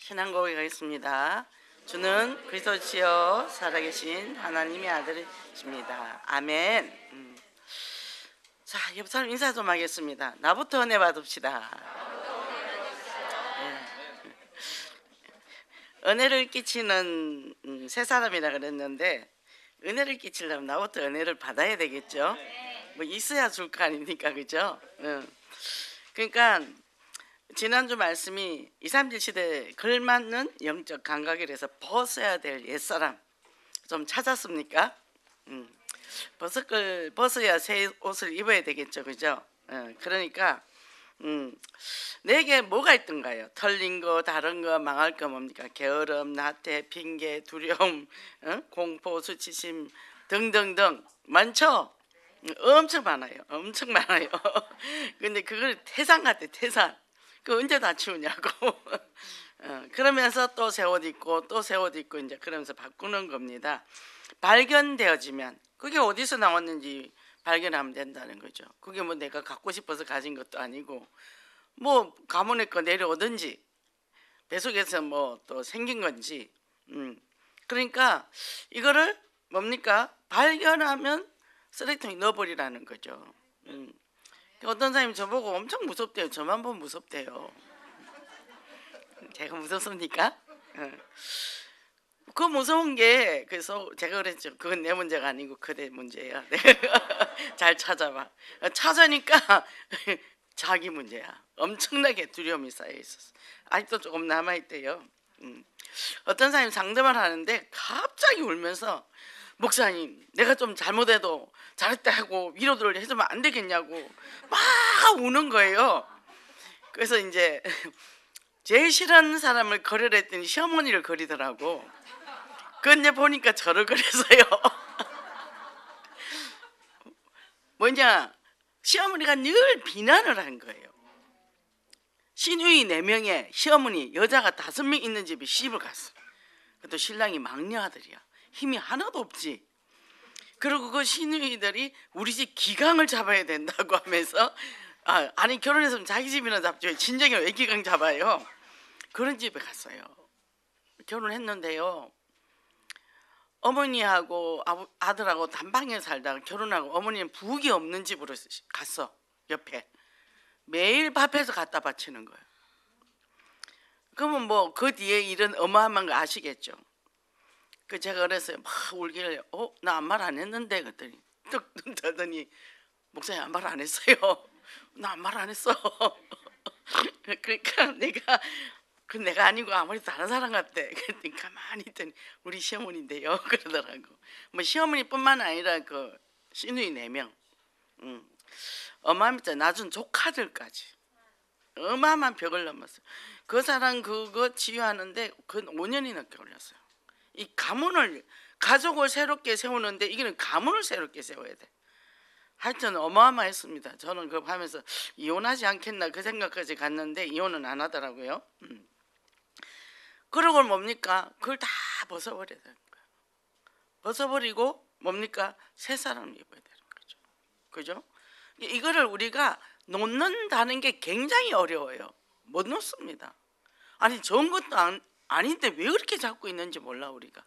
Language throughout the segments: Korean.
신앙고백가 있습니다. 주는 그리스도시요 살아계신 하나님의 아들이십니다. 아멘. 자, 옆 사람 인사 좀 하겠습니다. 나부터 은혜 받읍시다. 네. 은혜를 끼치는 세 사람이라 그랬는데, 은혜를 끼치려면 나부터 은혜를 받아야 되겠죠. 뭐 있어야 줄 거 아닙니까, 그죠? 그러니까 지난주 말씀이 2, 3질 시대에 걸맞는 영적 감각이라서 벗어야 될 옛사람 좀 찾았습니까? 벗어야 새 옷을 입어야 되겠죠, 그죠? 그러니까 내게 뭐가 있던가요? 털린 거, 다른 거, 망할 거 뭡니까? 게으름, 나태, 핑계, 두려움, 공포, 수치심 등등등 많죠? 엄청 많아요. 엄청 많아요. 근데 그걸 태산 같아, 태산. 그 언제 다 치우냐고. 그러면서 또 새 옷 입고 또 새 옷 입고 이제 그러면서 바꾸는 겁니다. 발견되어지면 그게 어디서 나왔는지 발견하면 된다는 거죠. 그게 뭐 내가 갖고 싶어서 가진 것도 아니고 뭐 가문의 거 내려오든지 뱃속에서 뭐 또 생긴 건지. 그러니까 이거를 뭡니까? 발견하면 쓰레기통에 넣어버리라는 거죠. 어떤 사람이 저보고 엄청 무섭대요. 저만 보면 무섭대요. 제가 무섭습니까? 그 무서운 게, 그래서 제가 그랬죠. 그건 내 문제가 아니고 그대 문제야. 잘 찾아봐. 찾으니까 자기 문제야. 엄청나게 두려움이 쌓여 있었어. 아직도 조금 남아있대요. 어떤 사람이 상담을 하는데 갑자기 울면서, 목사님, 내가 좀 잘못해도 잘했다 하고 위로를 해주면 안 되겠냐고 막 우는 거예요. 그래서 이제 제일 싫어하는 사람을 거리라 했더니 시어머니를 거리더라고. 근데 보니까 저를 그랬어요. 뭐냐, 시어머니가 늘 비난을 한 거예요. 시누이 4명에 시어머니 여자가 5명 있는 집에 시집을 갔어. 또 신랑이 막내 아들이야. 힘이 하나도 없지. 그리고 그 시누이들이 우리 집 기강을 잡아야 된다고 하면서, 아니 결혼했으면 자기 집이나 잡죠. 친정에 왜 기강 잡아요? 그런 집에 갔어요. 결혼했는데요, 어머니하고 아들하고 단방에 살다가 결혼하고 어머니는 부엌이 없는 집으로 갔어. 옆에 매일 밥해서 갖다 바치는 거예요. 그러면 뭐 그 뒤에 일은 어마어마한 거 아시겠죠? 그 제가 그랬어요. 막 울길래, 나 아무 말 안 했는데 그랬더니 뚝 떠더니, 목사님 아무 말 안 했어요. 나 아무 말 안 했어. 그러니까 내가 아니고 아무리 다른 사람 같대. 그랬더니 가만히 있더니 우리 시어머니인데요. 그러더라고. 뭐 시어머니뿐만 아니라 그 시누이 4명, 어마어마했죠. 낳은 조카들까지 어마어마한 벽을 넘었어요. 그 사람 그거 치유하는데 그 5년이나 걸렸어요. 이 가족을 새롭게 세우는데 이게는 가문을 새롭게 세워야 돼. 하여튼 어마어마했습니다. 저는 그거 하면서 이혼하지 않겠나 그 생각까지 갔는데 이혼은 안 하더라고요. 그러고 뭡니까? 그걸 다 벗어버려야 되는 거예요. 벗어버리고 뭡니까? 새 사람을 입어야 되는 거죠. 그죠? 이거를 우리가 놓는다는 게 굉장히 어려워요. 못 놓습니다. 아니 좋은 것도 아닌데 왜 그렇게 잡고 있는지 몰라 우리가.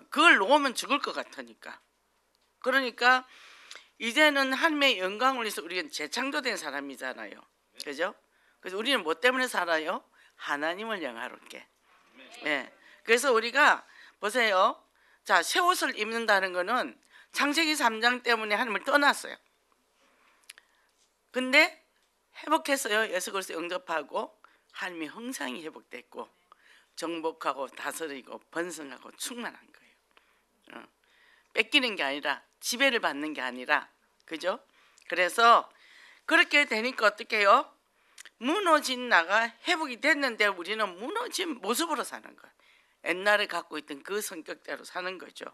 그걸 놓으면 죽을 것 같으니까. 그러니까 이제는 하나님의 영광을 위해서 우리는 재창조된 사람이잖아요. 그죠? 그래서 우리는 뭐 때문에 살아요? 하나님을 영화롭게. 네. 그래서 우리가 보세요. 자, 새 옷을 입는다는 거는 창세기 3장 때문에 하나님을 떠났어요. 근데 회복했어요. 예수 그리스도 영접하고 하나님의 형상이 회복됐고 정복하고 다스리고 번성하고 충만한 거예요. 뺏기는 게 아니라 지배를 받는 게 아니라, 그죠? 그래서 그렇게 되니까 어떻게 해요? 무너진 나가 회복이 됐는데 우리는 무너진 모습으로 사는 거예요. 옛날에 갖고 있던 그 성격대로 사는 거죠.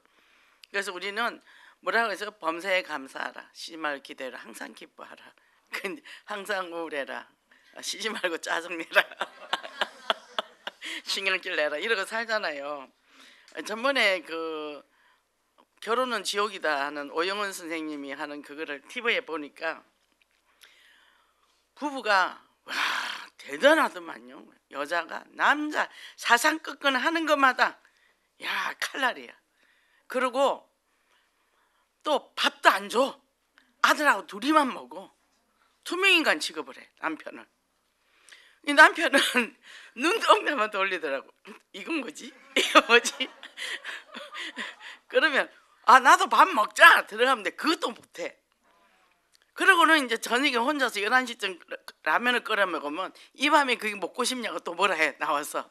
그래서 우리는 뭐라고 해서 범사에 감사하라, 쉬지 말고 기도해라, 항상 기뻐하라, 근데 항상 우울해라, 쉬지 말고 짜증내라, 신경질 내라, 이러고 살잖아요. 전번에 그 결혼은 지옥이다 하는 오영원 선생님이 하는 그거를 TV에 보니까 부부가 와 대단하더만요. 여자가 남자 사상꺾거나 하는 것마다 야 칼날이야. 그리고 또 밥도 안 줘. 아들하고 둘이만 먹어. 투명인간 취급을 해 남편을. 이 남편은 눈동자만 돌리더라고. 이건 뭐지? 이거 뭐지? 그러면 아 나도 밥 먹자 들어가면 돼. 그것도 못해. 그러고는 이제 저녁에 혼자서 11시쯤 라면을 끓여 먹으면 이 밤에 그게 먹고 싶냐고 또 뭐라 해 나와서.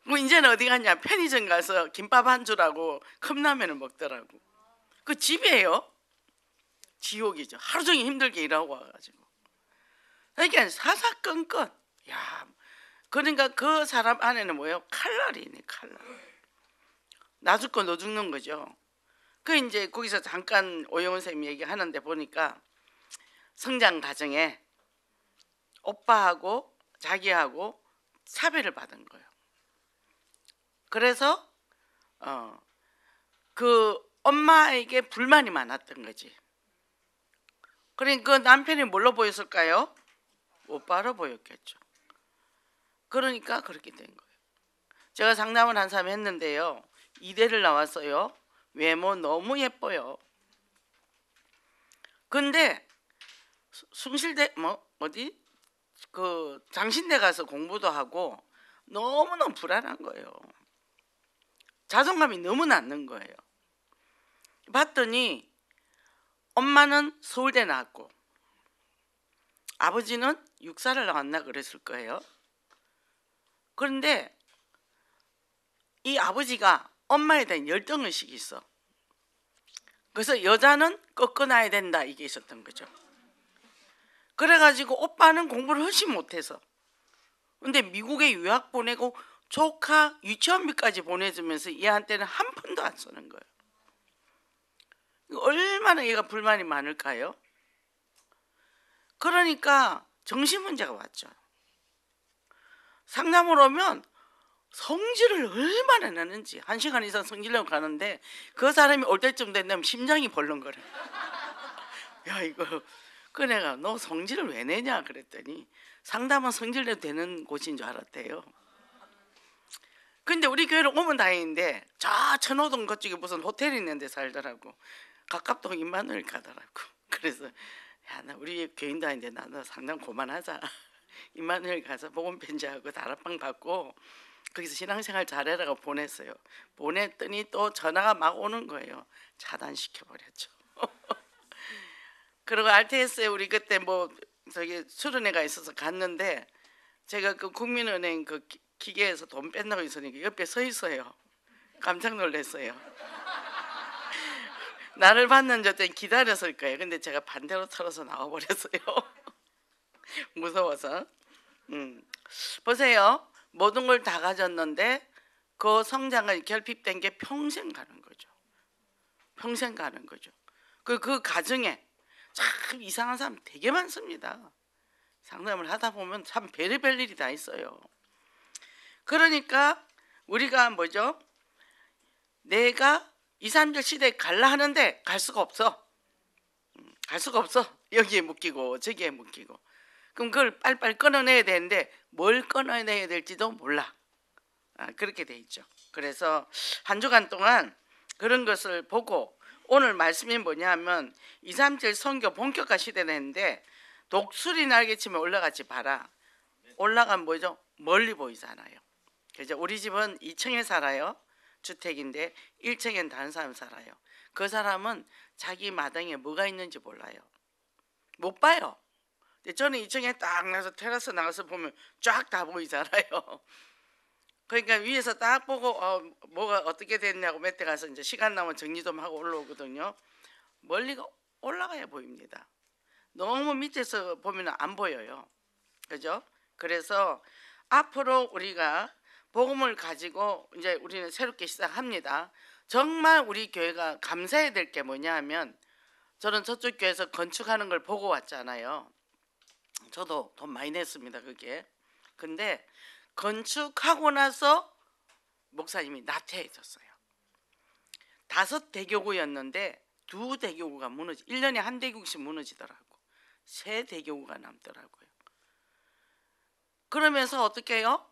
뭐 이제는 어디 갔냐 편의점 가서 김밥 한 줄하고 컵라면을 먹더라고. 그 집이에요. 지옥이죠. 하루 종일 힘들게 일하고 와가지고. 그러니까 사사건건. 야, 그러니까 그 사람 안에는 뭐예요? 칼날이네 칼날. 나 죽고 너 죽는 거죠. 그 이제 거기서 잠깐 오영훈 선생님 얘기하는데 보니까 성장 과정에 오빠하고 자기하고 차별을 받은 거예요. 그래서 그 엄마에게 불만이 많았던 거지. 그러니까 그 남편이 뭘로 보였을까요? 오빠로 보였겠죠. 그러니까 그렇게 된 거예요. 제가 상담을 한 사람 했는데요. 이대를 나왔어요. 외모 너무 예뻐요. 근데 숭실대 어디 그 장신대 가서 공부도 하고 너무너무 불안한 거예요. 자존감이 너무 낮는 거예요. 봤더니 엄마는 서울대 나왔고 아버지는 육사를 나왔나 그랬을 거예요. 그런데 이 아버지가 엄마에 대한 열등의식이 있어. 그래서 여자는 꺾어놔야 된다 이게 있었던 거죠. 그래가지고 오빠는 공부를 훨씬 못해서 근데 미국에 유학 보내고 조카 유치원비까지 보내주면서 얘한테는 한 푼도 안 쓰는 거예요. 얼마나 얘가 불만이 많을까요? 그러니까 정신문제가 왔죠. 상담을 오면 성질을 얼마나 내는지 1시간 이상 성질내고 가는데 그 사람이 올 때쯤 된다면 심장이 벌렁거려. 야 이거 그 내가 너 성질을 왜 내냐 그랬더니 상담은 성질내도 되는 곳인 줄 알았대요. 근데 우리 교회로 오면 다행인데 저 천호동 그쪽에 무슨 호텔이 있는데 살더라고. 가깝다고 임마누엘 가더라고. 그래서 야 나 우리 교인도 아닌데 나 상담 그만하자. 임마누엘 가서 복음 편지하고 다락방 받고 거기서 신앙생활 잘해라고 보냈어요. 보냈더니 또 전화가 막 오는 거예요. 차단시켜버렸죠. 그리고 RTS에 우리 그때 뭐 저기 수련회가 있어서 갔는데 제가 그 국민은행 그 기계에서 돈 뺀다고 있으니까 옆에 서 있어요. 깜짝 놀랐어요. 나를 받는 저때 기다렸을 거예요. 근데 제가 반대로 털어서 나와버렸어요. 무서워서. 보세요. 모든 걸 다 가졌는데 그 성장을 결핍된 게 평생 가는 거죠. 평생 가는 거죠. 그 가정에 참 이상한 사람 되게 많습니다. 상담을 하다 보면 참 별의별 일이 다 있어요. 그러니까 우리가 뭐죠? 내가 2, 3절 시대에 갈라 하는데 갈 수가 없어. 갈 수가 없어. 여기에 묶이고 저기에 묶이고. 그럼 그걸 빨리빨리 끊어내야 되는데 뭘 끊어내야 될지도 몰라. 그렇게 돼 있죠. 그래서 한 주간 동안 그런 것을 보고 오늘 말씀이 뭐냐면 2, 3절 선교 본격화 시대인데 독수리 날개치면 올라가지 봐라. 올라가면 뭐죠? 멀리 보이잖아요. 그죠? 우리 집은 2층에 살아요. 주택인데 1층엔 다른 사람 살아요. 그 사람은 자기 마당에 뭐가 있는지 몰라요. 못 봐요. 근데 저는 2층에 딱 나서 테라스 나가서 보면 쫙 다 보이잖아요. 그러니까 위에서 딱 보고 뭐가 어떻게 됐냐고 몇 대 가서 이제 시간 나면 정리 좀 하고 올라오거든요. 멀리가 올라가야 보입니다. 너무 밑에서 보면 안 보여요. 그죠? 그래서 앞으로 우리가 복음을 가지고 이제 우리는 새롭게 시작합니다. 정말 우리 교회가 감사해야 될 게 뭐냐 하면 저는 저쪽 교회에서 건축하는 걸 보고 왔잖아요. 저도 돈 많이 냈습니다. 그게. 근데 건축하고 나서 목사님이 나태해졌어요. 5대교구였는데 2대교구가 무너지 1년에 1대교구씩 무너지더라고. 3대교구가 남더라고요. 그러면서 어떻게 해요?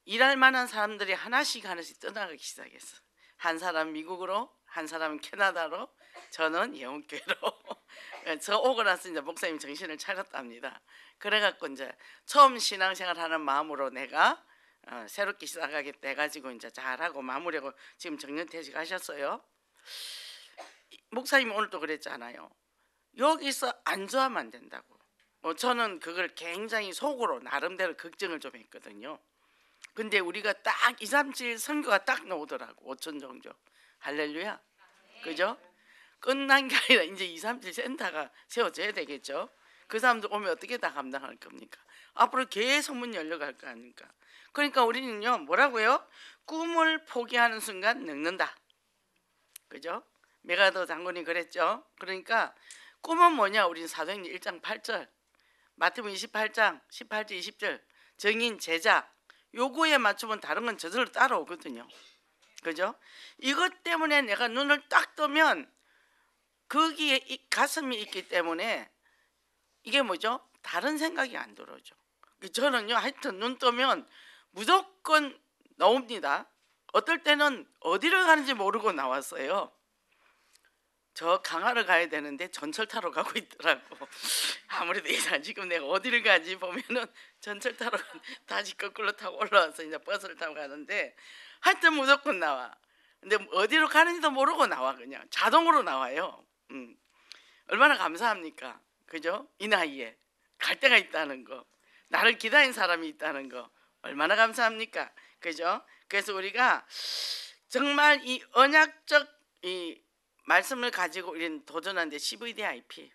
일할 만한 사람들이 하나씩 떠나가기 시작했어. 한 사람 미국으로, 한 사람은 캐나다로, 저는 예원교회로. 저 오고 나서 이제 목사님 정신을 차렸답니다. 그래갖고 이제 처음 신앙생활 하는 마음으로 내가 새롭게 시작하겠다 해가지고 이제 잘하고 마무리하고 지금 정년퇴직 하셨어요. 목사님 오늘도 그랬잖아요. 여기서 안 좋아하면 안 된다고. 저는 그걸 굉장히 속으로 나름대로 걱정을 좀 했거든요. 근데 우리가 딱 2, 3, 7 선교가 딱 나오더라고. 5천 정도. 할렐루야. 그죠? 끝난 게 아니라 이제 2, 3, 7 센터가 세워져야 되겠죠. 그 사람들 오면 어떻게 다 감당할 겁니까? 앞으로 계속 문 열려갈 거 아닙니까? 그러니까 우리는요, 뭐라고요? 꿈을 포기하는 순간 늙는다. 그죠? 메가더 장군이 그랬죠. 그러니까 꿈은 뭐냐? 우리는 사도행전 1장 8절, 마태복음 28장 18절 20절, 정인 제자, 요거에 맞추면 다른 건 저절로 따라오거든요. 그죠? 이것 때문에 내가 눈을 딱 뜨면 거기에 가슴이 있기 때문에 이게 뭐죠? 다른 생각이 안 들어오죠. 저는요, 하여튼 눈 뜨면 무조건 나옵니다. 어떨 때는 어디를 가는지 모르고 나왔어요. 저 강화를 가야 되는데 전철 타러 가고 있더라고. 아무래도 이상 지금 내가 어디를 가지 보면은 전철 타러 다시 거꾸로 타고 올라와서 이제 버스를 타고 가는데 하여튼 무조건 나와. 근데 어디로 가는지도 모르고 나와. 그냥 자동으로 나와요. 얼마나 감사합니까? 그죠? 이 나이에 갈 데가 있다는 거, 나를 기다린 사람이 있다는 거 얼마나 감사합니까? 그죠? 그래서 우리가 정말 이 언약적 이 말씀을 가지고 우리는 도전하는데 CVDIP,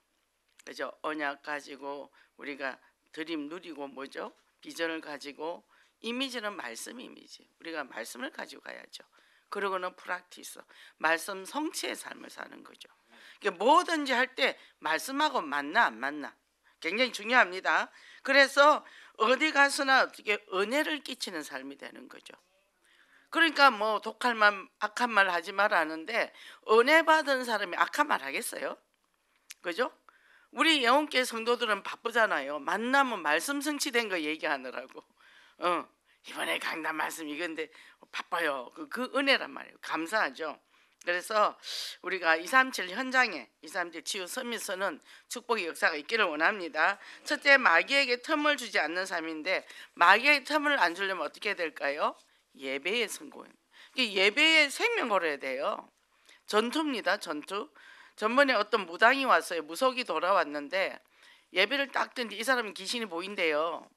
그죠? 언약 가지고 우리가 드림 누리고 뭐죠? 비전을 가지고, 이미지는 말씀 이미지. 우리가 말씀을 가지고 가야죠. 그러고는 프락티스, 말씀 성취의 삶을 사는 거죠. 그러니까 뭐든지 할 때 말씀하고 맞나 안 맞나 굉장히 중요합니다. 그래서 어디 가서나 어떻게 은혜를 끼치는 삶이 되는 거죠. 그러니까 뭐 독할 말 악한 말 하지 말라는데 은혜 받은 사람이 악한 말 하겠어요? 그죠? 우리 예원교회 성도들은 바쁘잖아요. 만나면 말씀 성취된 거 얘기하느라고. 이번에 강단 말씀 이건데 바빠요. 그 은혜란 말이에요. 감사하죠. 그래서 우리가 237 현장에 237 치유 서밋서는 축복의 역사가 있기를 원합니다. 첫째, 마귀에게 틈을 주지 않는 삶인데, 마귀에게 틈을 안 주려면 어떻게 될까요? 예배에 성공해요. 예배에 생명 걸어야 돼요. 전투입니다. 전투. 전번에 어떤 무당이 왔어요. 무속이 돌아왔는데 예배를 딱 듣는데 이 사람은 귀신이 보인대요.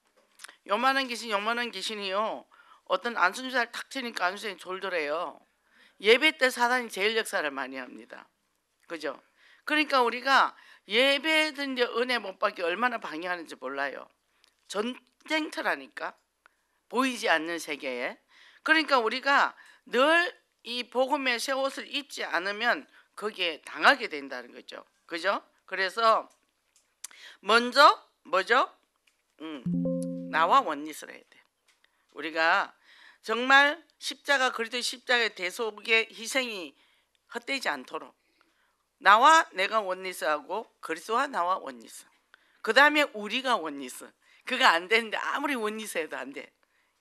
요만한 귀신이요. 어떤 안순주사를 탁 치니까 안순주사는 졸더래요. 예배 때 사단이 제일 역사를 많이 합니다. 그죠? 그러니까 우리가 예배든지 은혜 못 받기 얼마나 방해하는지 몰라요. 전쟁터라니까. 보이지 않는 세계에. 그러니까 우리가 늘 이 복음의 새 옷을 입지 않으면 거기에 당하게 된다는 거죠. 그죠? 그래서 먼저 뭐죠? 나와 원리스를 해야 돼. 우리가 정말 십자가, 그리스도의 십자가의 대속의 희생이 헛되지 않도록 나와 내가 원리스하고 그리스도와 나와 원리스, 그 다음에 우리가 원리스. 그거 안 되는데 아무리 원리스 해도 안 돼.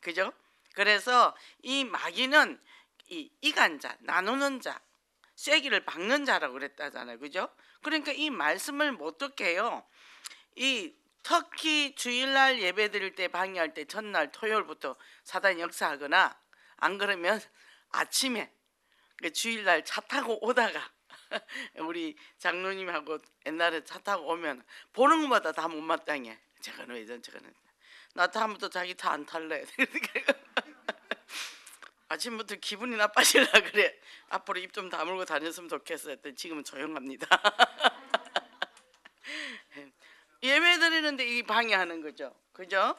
그죠? 그래서 이 마귀는 이 이간자, 나누는 자, 쐐기를 박는 자라고 그랬다잖아요. 그죠? 그러니까 이 말씀을 못 듣게 해요. 이 특히 주일날 예배 드릴 때, 방해할 때 전날 토요일부터 사단이 역사하거나, 안 그러면 아침에 주일날 차 타고 오다가 우리 장로님하고 옛날에 차 타고 오면 보는 것마다 다 못마땅해. 저거는 왜 저거는 나 다음부터 자기 차 안 탈래. 아침부터 기분이 나빠질라 그래. 앞으로 입 좀 다물고 다녔으면 좋겠어 했더니 지금은 조용합니다. 예배 드리는데 이 방해하는 거죠. 그죠?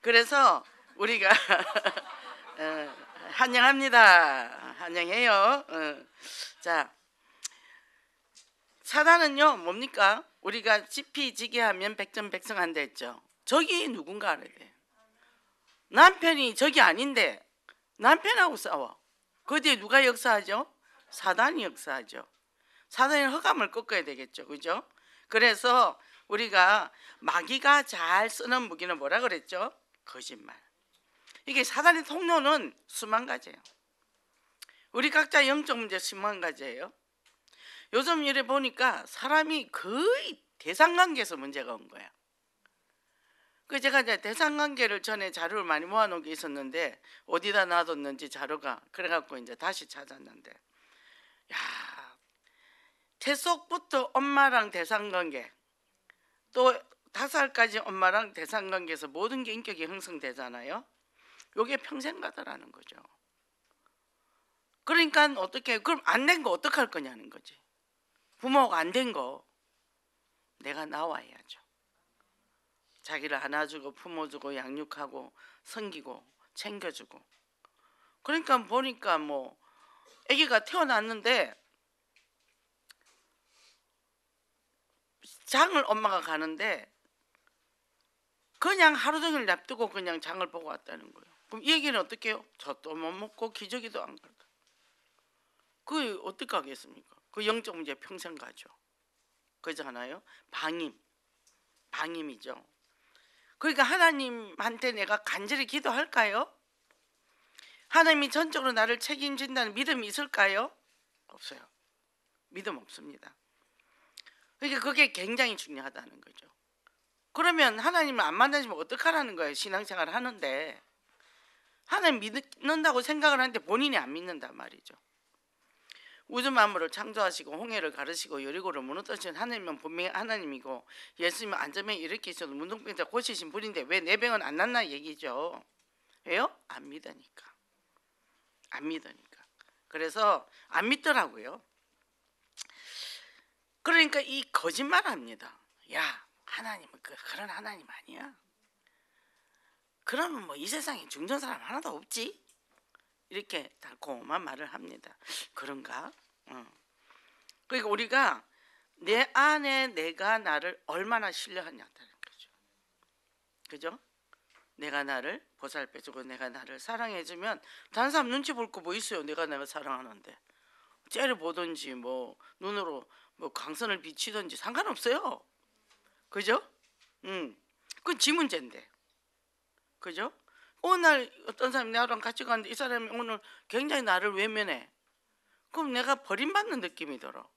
그래서 우리가 환영합니다. 환영해요. 자, 사단은요 뭡니까? 우리가 지피지기하면 백전백승한다 했죠. 적이 누군가 알아야 돼. 남편이 적이 아닌데 남편하고 싸워. 그 뒤에 누가 역사하죠? 사단이 역사하죠. 사단의 허감을 꺾어야 되겠죠. 그죠? 그래서 우리가 마귀가 잘 쓰는 무기는 뭐라 그랬죠? 거짓말. 이게 사단의 통로는 수만 가지예요. 우리 각자 영적 문제 수만 가지예요. 요즘 이래 보니까 사람이 거의 대상관계에서 문제가 온 거야. 그 제가 이제 대상관계를 전에 자료를 많이 모아놓은 게 있었는데 어디다 놔뒀는지 자료가 그래갖고 이제 다시 찾았는데, 야, 태속부터 엄마랑 대상관계, 또 5살까지 엄마랑 대상관계에서 모든 게 인격이 형성되잖아요. 요게 평생 가더라는 거죠. 그러니까 어떻게, 그럼 안 된 거 어떡할 거냐는 거지. 부모가 안 된 거 내가 나와야죠. 자기를 안아주고 품어주고 양육하고 섬기고 챙겨주고. 그러니까 보니까 뭐 아기가 태어났는데 장을 엄마가 가는데 그냥 하루 종일 냅두고 그냥 장을 보고 왔다는 거예요. 그럼 이 얘기는 어떻게 해요? 젖도 못 먹고 기저귀도 안 갈까? 그게 어떻게 하겠습니까? 그 영적 문제 평생 가죠. 그렇잖아요. 방임이죠. 그러니까 하나님한테 내가 간절히 기도할까요? 하나님이 전적으로 나를 책임진다는 믿음이 있을까요? 없어요. 믿음 없습니다. 그러니까 그게 굉장히 중요하다는 거죠. 그러면 하나님을 안 만나시면 어떡하라는 거예요? 신앙생활을 하는데 하나님 믿는다고 생각을 하는데 본인이 안 믿는단 말이죠. 우주 만물을 창조하시고 홍해를 가르시고 여리고를 무너뜨리신 하나님은 분명히 하나님이고 예수님은 안전병 일으키셔도 문둥병자 고치신 분인데 왜 내 병은 안 낫나 얘기죠. 왜요? 안 믿으니까. 안 믿으니까. 그래서 안 믿더라고요. 그러니까 이 거짓말합니다. 야, 하나님은 그런 하나님 아니야. 그러면 뭐 이 세상에 중전 사람 하나도 없지? 이렇게 달콤한 말을 합니다. 그런가? 그러니까 우리가 내 안에 내가 나를 얼마나 신뢰하냐는 거죠. 그죠? 내가 나를 보살펴주고 내가 나를 사랑해주면 다른 사람 눈치 볼 거 뭐 있어요? 내가 사랑하는데 째려보든지 뭐 눈으로 뭐 광선을 비치든지 상관없어요. 그죠? 그건 지 문제인데. 그죠? 어느 날 어떤 사람이 나랑 같이 갔는데 이 사람이 오늘 굉장히 나를 외면해. 그럼 내가 버림받는 느낌이 들어.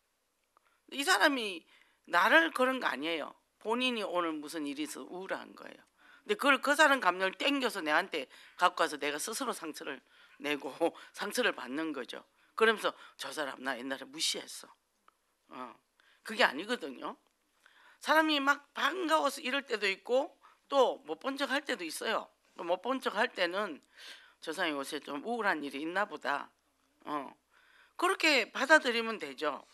이 사람이 나를 그런 거 아니에요. 본인이 오늘 무슨 일이 있어 우울한 거예요. 근데 그걸 그 사람 감정을 땡겨서 내한테 갖고 와서 내가 스스로 상처를 내고 상처를 받는 거죠. 그러면서 저 사람 나 옛날에 무시했어. 그게 아니거든요. 사람이 막 반가워서 이럴 때도 있고 또 못 본 척 할 때도 있어요. 못 본 척 할 때는 저 사람이 요새 좀 우울한 일이 있나 보다. 그렇게 받아들이면 되죠.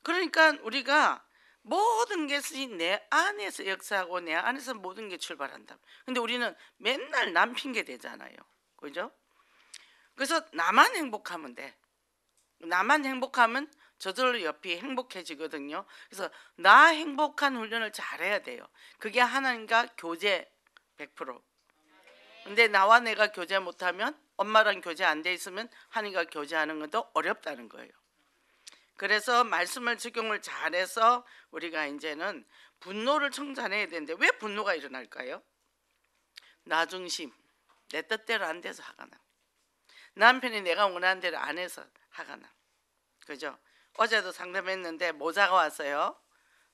그러니까 우리가 모든 것이 내 안에서 역사하고 내 안에서 모든 게 출발한다. 근데 우리는 맨날 남 핑계 대잖아요. 그죠? 그래서 나만 행복하면 돼. 나만 행복하면 저절로 옆이 행복해지거든요. 그래서 나 행복한 훈련을 잘해야 돼요. 그게 하나님과 교제 100%. 근데 나와 내가 교제 못하면 엄마랑 교제 안 돼 있으면 하나님과 교제하는 것도 어렵다는 거예요. 그래서 말씀을 적용을 잘해서 우리가 이제는 분노를 청산해야 되는데 왜 분노가 일어날까요? 나 중심, 내 뜻대로 안 돼서 화가 나. 남편이 내가 원하는 대로 안 해서 화가 나. 그죠? 어제도 상담했는데 모자가 왔어요.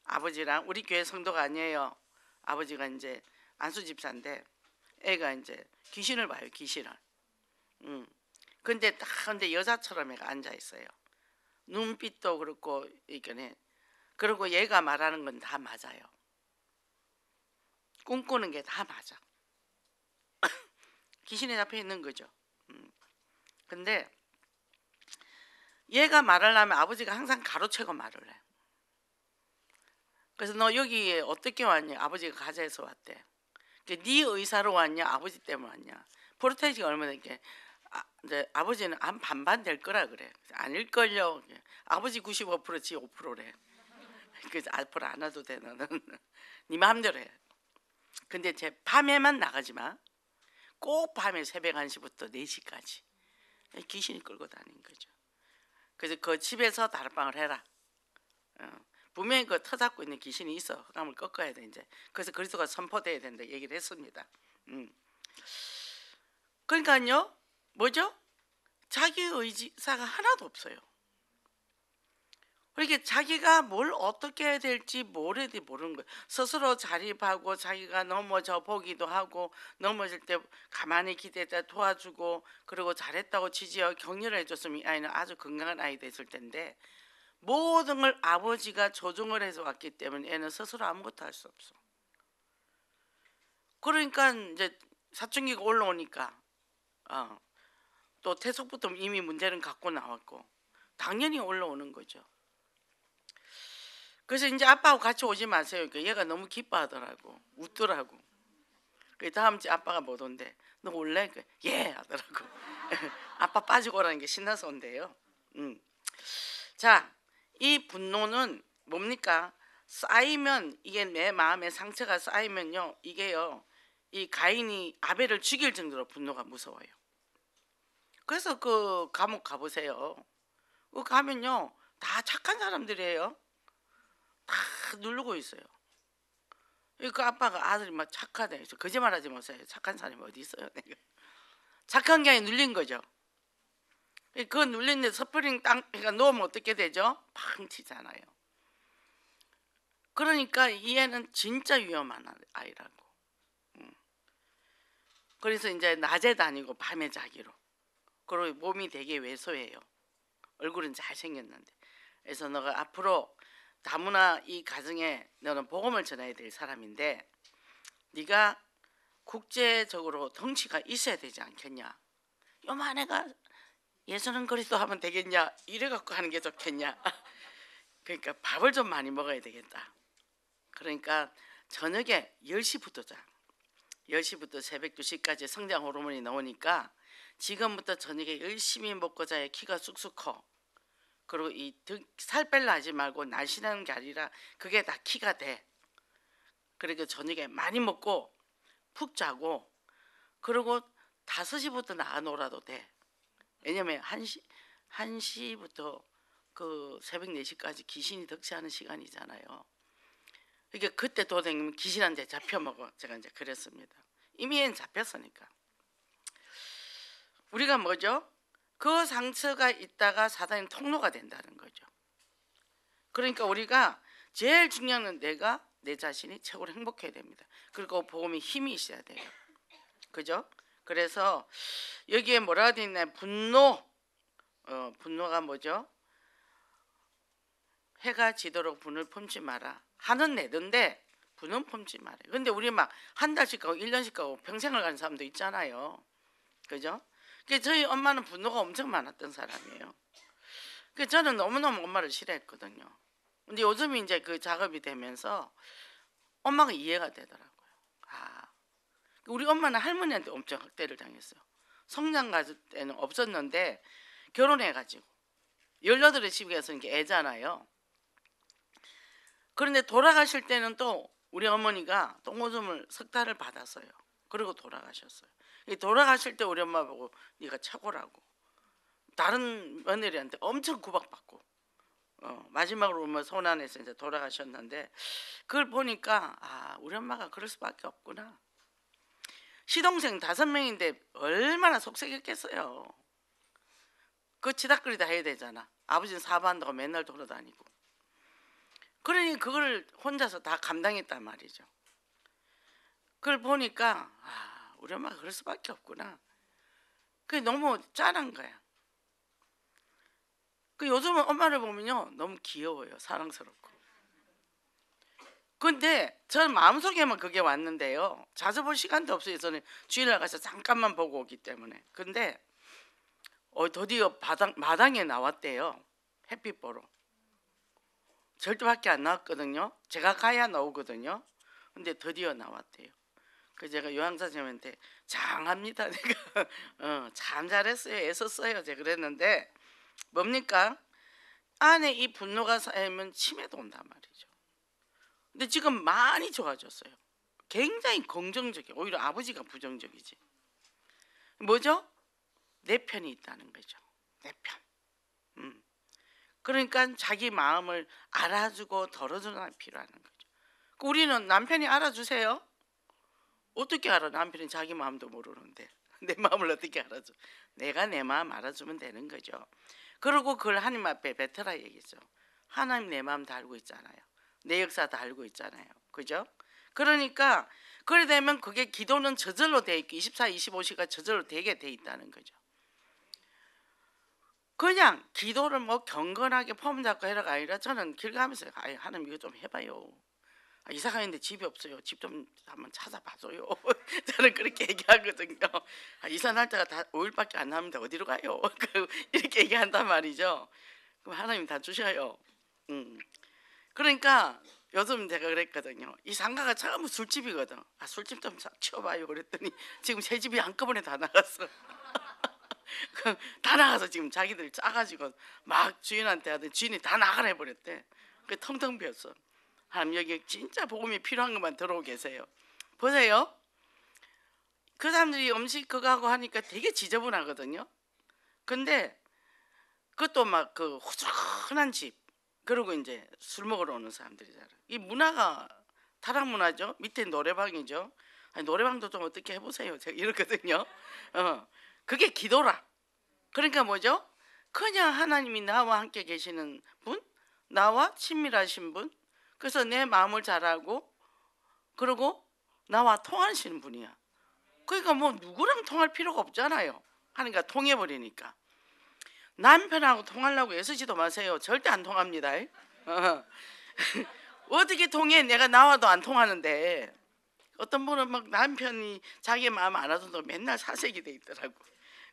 아버지랑 우리 교회 성도가 아니에요. 아버지가 이제 안수 집사인데 애가 이제 귀신을 봐요. 귀신을. 근데 여자처럼 애가 앉아 있어요. 눈빛도 그렇고 이렇게. 그리고 얘가 말하는 건 다 맞아요. 꿈꾸는 게 다 맞아. 귀신에 잡혀 있는 거죠. 근데 얘가 말을 하면 아버지가 항상 가로채고 말을 해. 그래서 너 여기에 어떻게 왔냐? 아버지가 가자해서 왔대. 네 의사로 왔냐? 아버지 때문에 왔냐? 프로테이지가 얼마나 이렇게 이제 아버지는 한 반반 될 거라 그래. 아닐걸요. 아버지 95% 지 5%래. 그래서 앞으로 안 와도 돼 너는. 네 마음대로 해. 근데 제 밤에만 나가지 마. 꼭 밤에 새벽 1시부터 4시까지 귀신이 끌고 다니는 거죠. 그래서 그 집에서 다락방을 해라. 분명히 그 터잡고 있는 귀신이 있어. 흑암을 꺾어야 돼 이제. 그래서 그리스도가 선포돼야 된다 얘기를 했습니다. 그러니까요, 뭐죠? 자기 의지사가 하나도 없어요. 그러니까 자기가 뭘 어떻게 해야 될지 뭘 해야 될지 모르는 거예요. 스스로 자립하고 자기가 넘어져 보기도 하고 넘어질 때 가만히 기대다 도와주고 그리고 잘했다고 지지하고 격려를 해줬으면 이 아이는 아주 건강한 아이 됐을 텐데 모든 걸 아버지가 조종을 해서 왔기 때문에 애는 스스로 아무것도 할 수 없어. 그러니까 이제 사춘기가 올라오니까 또 태속부터 이미 문제는 갖고 나왔고 당연히 올라오는 거죠. 그래서 이제 아빠하고 같이 오지 마세요. 그러니까 얘가 너무 기뻐하더라고. 웃더라고. 그 다음 주 아빠가 못 온대. 너 올래? 예 하더라고. 아빠 빠지고 오라는 게 신나서 온대요. 자, 이 분노는 뭡니까? 쌓이면 이게 내 마음에 상처가 쌓이면요. 이게요. 이 가인이 아벨을 죽일 정도로 분노가 무서워요. 그래서 그 감옥 가보세요. 그 가면요. 다 착한 사람들이에요. 다 누르고 있어요. 그 아빠가 아들이 막 착하다. 거짓말하지 마세요. 착한 사람이 어디 있어요? 내가. 착한 게 아니라 눌린 거죠. 그 눌린데 스프링 땅 그러니까 놓으면 어떻게 되죠? 팡 튀잖아요. 그러니까 이 애는 진짜 위험한 아이라고. 그래서 이제 낮에 다니고 밤에 자기로. 그리고 몸이 되게 왜소해요. 얼굴은 잘생겼는데. 그래서 너가 앞으로 다문화 이 가정에 너는 복음을 전해야 될 사람인데 네가 국제적으로 덩치가 있어야 되지 않겠냐. 요만 애가 예수는 그리스도 하면 되겠냐. 이래갖고 하는 게 좋겠냐. 그러니까 밥을 좀 많이 먹어야 되겠다. 그러니까 저녁에 10시부터 자. 10시부터 새벽 2시까지 성장 호르몬이 나오니까 지금부터 저녁에 열심히 먹고 자야 키가 쑥쑥 커. 그리고 이 살 뺄라 하지 말고 날씬한 게 아니라 그게 다 키가 돼. 그러니까 저녁에 많이 먹고 푹 자고 그리고 5시부터 나가 놀아도 돼. 왜냐면 1시부터 그 새벽 4시까지 귀신이 득세하는 시간이잖아요. 그러니까 그때 도댕기면 귀신한테 잡혀먹어. 제가 이제 그랬습니다. 이미 얘는 잡혔으니까. 우리가 뭐죠? 그 상처가 있다가 사단의 통로가 된다는 거죠. 그러니까 우리가 제일 중요한 건 내가 내 자신이 최고로 행복해야 됩니다. 그리고 복음이 힘이 있어야 돼요. 그죠? 그래서 여기에 뭐라고 되어 있나요? 분노. 분노가 뭐죠? 해가 지도록 분을 품지 마라. 한은 내던데 분은 품지 마라. 근데 우리 막 한 달씩 가고 1년씩 가고 평생을 가는 사람도 있잖아요. 그죠? 저희 엄마는 분노가 엄청 많았던 사람이에요. 저는 너무너무 엄마를 싫어했거든요. 근데 요즘 이제 그 작업이 되면서 엄마가 이해가 되더라고요. 우리 엄마는 할머니한테 엄청 학대를 당했어요. 성장 가질 때는 없었는데 결혼해가지고 18에 집에 가서 이게 애잖아요. 그런데 돌아가실 때는 또 우리 어머니가 똥오줌을 석 달을 받았어요. 그리고 돌아가셨어요. 돌아가실 때 우리 엄마 보고 네가 최고라고. 다른 며느리한테 엄청 구박받고 마지막으로 엄마 손안에서 이제 돌아가셨는데 그걸 보니까 우리 엄마가 그럴 수밖에 없구나. 시동생 5명인데 얼마나 속색였겠어요. 그 치닥거리다 해야 되잖아. 아버지는 사업한다고 맨날 돌아다니고. 그러니 그걸 혼자서 다 감당했단 말이죠. 그걸 보니까 우리 엄마가 그럴 수밖에 없구나. 그게 너무 짠한 거야. 요즘은 엄마를 보면요 너무 귀여워요. 사랑스럽고. 근데 저는 마음속에만 그게 왔는데요. 자주 볼 시간도 없어요. 저는 주일날 가서 잠깐만 보고 오기 때문에. 근데 드디어 마당에 나왔대요. 햇빛 보러. 절대 밖에 안 나왔거든요. 제가 가야 나오거든요. 근데 드디어 나왔대요. 제가 요양사 선생님한테 장합니다. 내가 참 잘했어요. 애썼어요. 제가 그랬는데 뭡니까? 안에 이 분노가 쌓이면 치매도 온단 말이죠. 근데 지금 많이 좋아졌어요. 굉장히 긍정적이에요. 오히려 아버지가 부정적이지. 뭐죠? 내 편이 있다는 거죠. 내 편. 그러니까 자기 마음을 알아주고 덜어주는 사람이 필요한 거죠. 우리는 남편이 알아주세요. 어떻게 알아? 남편이 자기 마음도 모르는데 내 마음을 어떻게 알아줘? 내가 내 마음 알아주면 되는 거죠. 그리고 그걸 하나님 앞에 뱉어라 얘기죠. 하나님 내 마음 다 알고 있잖아요. 내 역사 다 알고 있잖아요. 그죠? 그러니까 그래 되면 그게 기도는 저절로 돼 있고 24, 25시가 저절로 되게 돼 있다는 거죠. 그냥 기도를 뭐 경건하게 폼 잡고 해라가 아니라 저는 길 가면서 하나님 이거 좀 해봐요. 이사 가는데 집이 없어요. 집 좀 한번 찾아봐줘요. 저는 그렇게 얘기하거든요. 이사 날짜가 다 5일밖에 안 남는데 어디로 가요? 이렇게 얘기한단 말이죠. 그럼 하나님 다 주셔요. 그러니까 요즘 제가 그랬거든요. 이 상가가 처음 술집이거든. 술집 좀 치워봐요. 그랬더니 지금 새 집이 한꺼번에 다 나갔어. 다 나가서 지금 자기들 짜가지고 막 주인한테 하더니 주인이 다 나가라 해버렸대. 그 텅텅 비었어. 하나님 여기 진짜 복음이 필요한 것만 들어오고 계세요. 보세요. 그 사람들이 음식 그거 하고 하니까 되게 지저분하거든요. 근데 그것도 막 그 후끈한 집, 그리고 이제 술 먹으러 오는 사람들이잖아. 이 문화가 타락 문화죠. 밑에 노래방이죠. 노래방도 좀 어떻게 해보세요. 제가 이러거든요. 그게 기도라. 그러니까 뭐죠? 그냥 하나님이 나와 함께 계시는 분, 나와 친밀하신 분, 그래서 내 마음을 잘 알고 그리고 나와 통하시는 분이야. 그러니까 뭐 누구랑 통할 필요가 없잖아요. 하니까 통해버리니까. 남편하고 통하려고 애쓰지도 마세요. 절대 안 통합니다. 어떻게 통해? 내가 나와도 안 통하는데. 어떤 분은 막 남편이 자기 마음 알아준다고 맨날 사색이 돼 있더라고.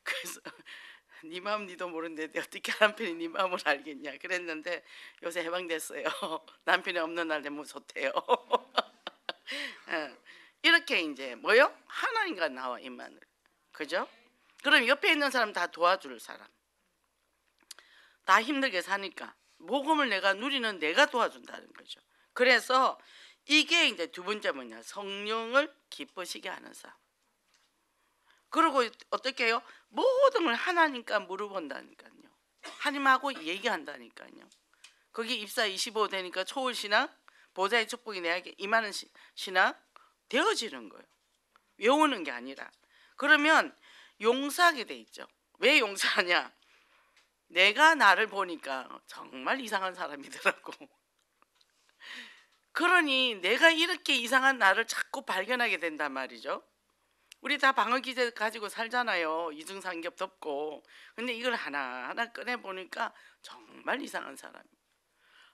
그래서 네 마음 니도 모르는데 어떻게 남편이 네 마음을 알겠냐 그랬는데 요새 해방됐어요. 남편이 없는 날 너무 좋대요. 이렇게 이제 뭐요? 하나님과 나와 임마누엘. 그죠? 그럼 옆에 있는 사람 다 도와줄 사람. 다 힘들게 사니까 복음을 내가 누리는 내가 도와준다는 거죠. 그래서 이게 이제 두 번째 뭐냐? 성령을 기쁘시게 하는 삶. 그리고 어떻게 해요? 모든 걸 하나님과 물어본다니까요. 하나님하고 얘기한다니까요. 거기 입사 25 되니까 초월신앙, 보좌의 축복이 내게 임하는 신앙 되어지는 거예요. 외우는 게 아니라. 그러면 용서하게 돼 있죠. 왜 용서하냐? 내가 나를 보니까 정말 이상한 사람이더라고. 그러니 내가 이렇게 이상한 나를 자꾸 발견하게 된단 말이죠. 우리 다 방어 기제 가지고 살잖아요. 이중삼겹 덮고. 근데 이걸 하나하나 꺼내보니까 정말 이상한 사람.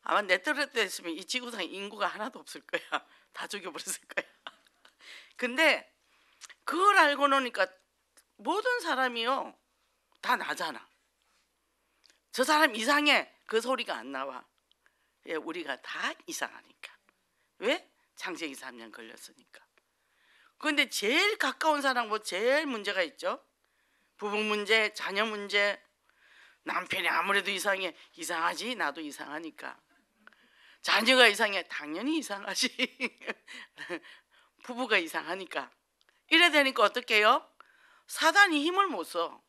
아마 내 떨어져 있으면 이 지구상에 인구가 하나도 없을 거야. 다 죽여버렸을 거야. 근데 그걸 알고 노니까 모든 사람이요 다 나잖아. 저 사람 이상해. 그 소리가 안 나와. 예, 우리가 다 이상하니까. 왜? 창세기 3년 걸렸으니까. 그런데 제일 가까운 사람 뭐 제일 문제가 있죠. 부부 문제, 자녀 문제. 남편이 아무래도 이상해. 이상하지? 나도 이상하니까. 자녀가 이상해. 당연히 이상하지. 부부가 이상하니까. 이래 되니까 어떻게 해요? 사단이 힘을 못 써.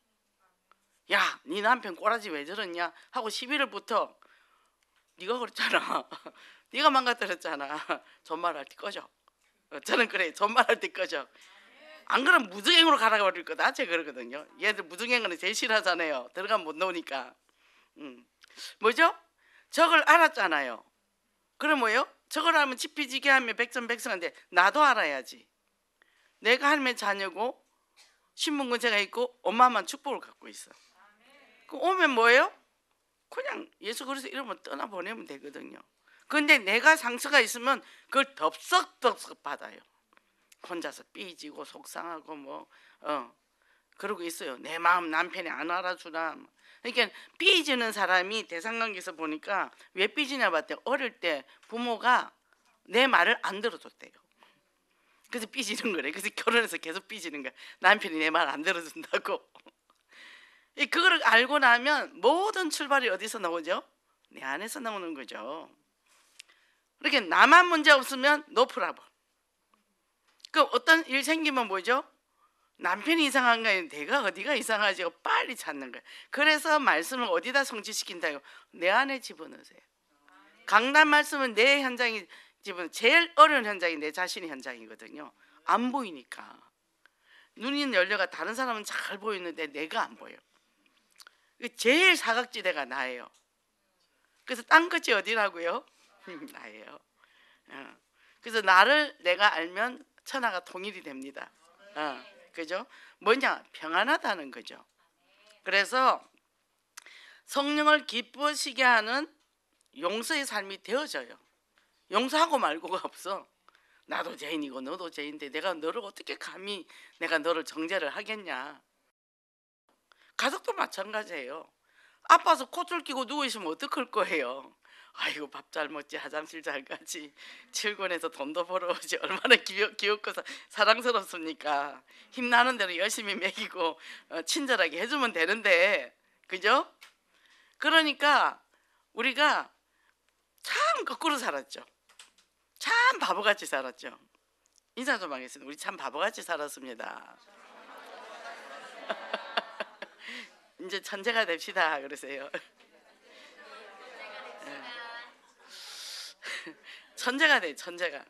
야, 네 남편 꼬라지 왜 저러냐 하고 시비를 붙어. 네가 그랬잖아. 네가 망가뜨렸잖아. 존말할 때 꺼져. 저는 그래. 존말할 때 꺼져. 안 그러면 무등행으로 가라 버릴 거다. 제가 그러거든요. 얘들 무등행은 제일 싫어하잖아요. 들어가면 못 나오니까. 뭐죠? 저걸 알았잖아요. 그럼 뭐요? 저걸 알면 지피지게 하면 백전백승한데 나도 알아야지. 내가 하나님의 자녀고 신분권자가 있고 엄마만 축복을 갖고 있어. 그 오면 뭐예요? 그냥 예수 그리스도 이름을 떠나보내면 되거든요. 근데 내가 상처가 있으면 그걸 덥석덥석 받아요. 혼자서 삐지고 속상하고 뭐 그러고 있어요. 내 마음 남편이 안 알아주나. 그러니까 삐지는 사람이 대상관계에서 보니까 왜 삐지냐 봤더니 어릴 때 부모가 내 말을 안 들어줬대요. 그래서 삐지는 거래. 그래서 결혼해서 계속 삐지는 거야. 남편이 내 말 안 들어준다고. 그거를 알고 나면 모든 출발이 어디서 나오죠? 내 안에서 나오는 거죠. 그렇게 나만 문제 없으면 no problem. 그 어떤 일 생기면 뭐죠? 남편이 이상한 거예요. 내가 어디가 이상하지? 빨리 찾는 거예요. 그래서 말씀을 어디다 성취시킨다요? 내 안에 집어넣으세요. 강단 말씀은 내 현장이 제일 어려운 현장이 내 자신의 현장이거든요. 안 보이니까. 눈이 열려가 다른 사람은 잘 보이는데 내가 안 보여. 제일 사각지대가 나예요. 그래서 딴 것이 어디라고요? 나예요. 그래서 나를 내가 알면 천하가 통일이 됩니다. 그죠? 뭐냐? 평안하다는 거죠. 그래서 성령을 기쁘시게 하는 용서의 삶이 되어져요. 용서하고 말고가 없어. 나도 죄인이고 너도 죄인인데 내가 너를 어떻게 감히 내가 너를 정죄를 하겠냐. 가족도 마찬가지예요. 아파서 콧줄 끼고 누워있으면 어떡할 거예요. 아이고 밥 잘 먹지 화장실 잘 가지 출근해서 돈도 벌어오지 얼마나 귀엽고 사랑스럽습니까. 힘나는 대로 열심히 먹이고 친절하게 해주면 되는데, 그죠? 그러니까 우리가 참 거꾸로 살았죠. 참 바보같이 살았죠. 인사 좀 하겠습니다. 우리 참 바보같이 살았습니다. 이제 천재가 됩시다 그러세요. 천재가 돼, 천재가.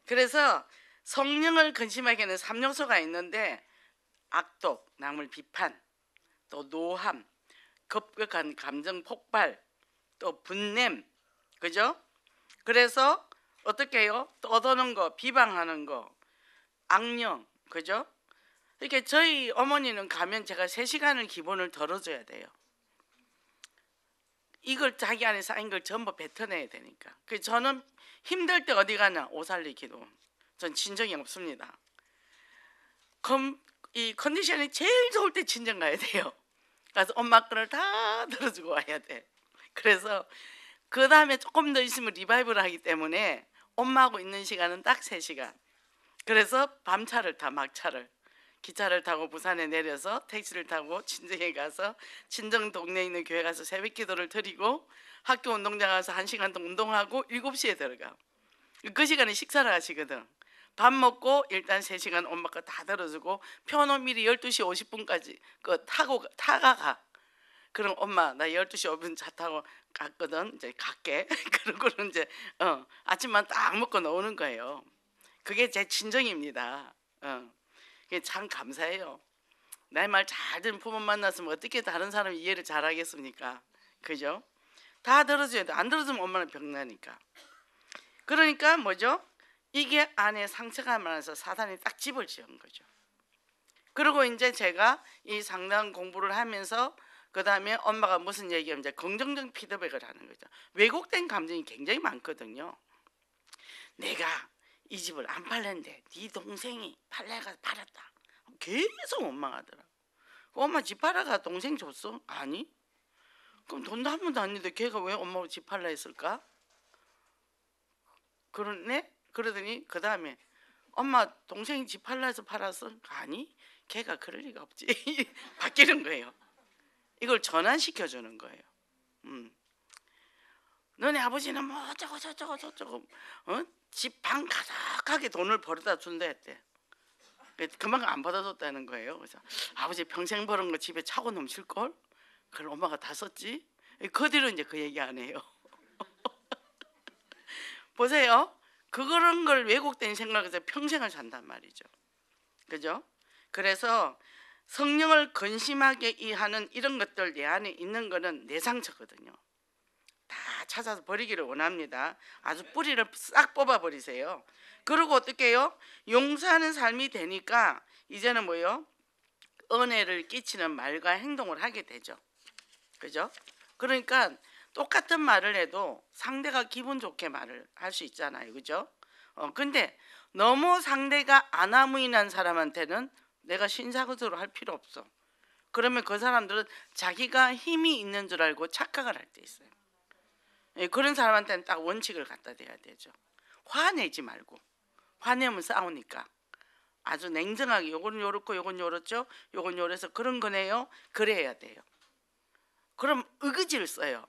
그래서 성령을 근심하게는 3요소가 있는데 악독, 남을 비판, 또 노함, 급격한 감정 폭발, 또 분냄, 그죠? 그래서 어떻게 해요? 떠드는 거, 비방하는 거, 악령, 그죠? 이렇게 저희 어머니는 가면 제가 3시간을 기본을 덜어줘야 돼요. 이걸 자기 안에 쌓인 걸 전부 뱉어내야 되니까. 그 저는 힘들 때 어디 가나 오살리 기도. 전 진정이 없습니다. 그럼 이 컨디션이 제일 좋을 때 친정 가야 돼요. 가서 엄마 거를 다 들어주고 와야 돼. 그래서 그 다음에 조금 더 있으면 리바이벌을 하기 때문에 엄마하고 있는 시간은 딱 3시간. 그래서 밤차를 타, 막차를. 기차를 타고 부산에 내려서 택시를 타고 친정에 가서 친정 동네에 있는 교회 가서 새벽 기도를 드리고 학교 운동장 가서 1시간 동안 운동하고 7시에 들어가. 그 시간에 식사를 하시거든. 밥 먹고 일단 3시간 엄마 거 다 들어주고 표노 미리 12시 50분까지 그 타가. 그럼 엄마 나 12시 5분 차 타고 갔거든. 이제 갈게. 그러고는 이제 아침만 딱 먹고 나오는 거예요. 그게 제 친정입니다. 그게 참 감사해요. 내 말 잘 듣는 부모 만났으면 어떻게 다른 사람 이해를 잘 하겠습니까? 그죠? 다 들어줘야 돼. 안 들어주면 엄마는 병나니까. 그러니까 뭐죠? 이게 안에 상처가 많아서 사단이 딱 집을 지은 거죠. 그리고 이제 제가 이 상담 공부를 하면서 그 다음에 엄마가 무슨 얘기하면 이제 긍정적 피드백을 하는 거죠. 왜곡된 감정이 굉장히 많거든요. 내가 이 집을 안 팔랬는데 네 동생이 팔래가 팔았다. 계속 원망하더라. 엄마 집 팔아가 동생 줬어? 아니. 그럼 돈도 한 번도 안 냈는데 걔가 왜 엄마가 집 팔라 했을까? 그러네? 그러더니 그 다음에 엄마 동생이 집 팔라 해서 팔았어? 아니. 걔가 그럴 리가 없지. 바뀌는 거예요. 이걸 전환시켜 주는 거예요. 너네 아버지는 뭐 어쩌고 저쩌고 저쩌고 집 방 가득하게 돈을 벌어다 준다 했대. 그만큼 안 받아줬다는 거예요. 그래서 아버지 평생 벌은 거 집에 차고 넘칠걸? 그걸 엄마가 다 썼지? 그 뒤로 이제 그 얘기 안 해요. 보세요. 그런 걸 왜곡된 생각에서 평생을 산단 말이죠. 그죠? 그래서 성령을 근심하게 하는 이런 것들 내 안에 있는 거는 내 상처거든요. 다 찾아서 버리기를 원합니다. 아주 뿌리를 싹 뽑아버리세요. 그리고 어떻게 해요? 용서하는 삶이 되니까 이제는 뭐예요? 은혜를 끼치는 말과 행동을 하게 되죠. 그죠? 그러니까 똑같은 말을 해도 상대가 기분 좋게 말을 할 수 있잖아요. 그죠? 근데 너무 상대가 아나무인한 사람한테는 내가 신사고도로 할 필요 없어. 그러면 그 사람들은 자기가 힘이 있는 줄 알고 착각을 할 때 있어요. 그런 사람한테는 딱 원칙을 갖다 대야 되죠. 화내지 말고. 화내면 싸우니까 아주 냉정하게 요건 요렇고 요건 요렇죠. 요건 요래서 그런 거네요. 그래야 돼요. 그럼 의거지를 써요.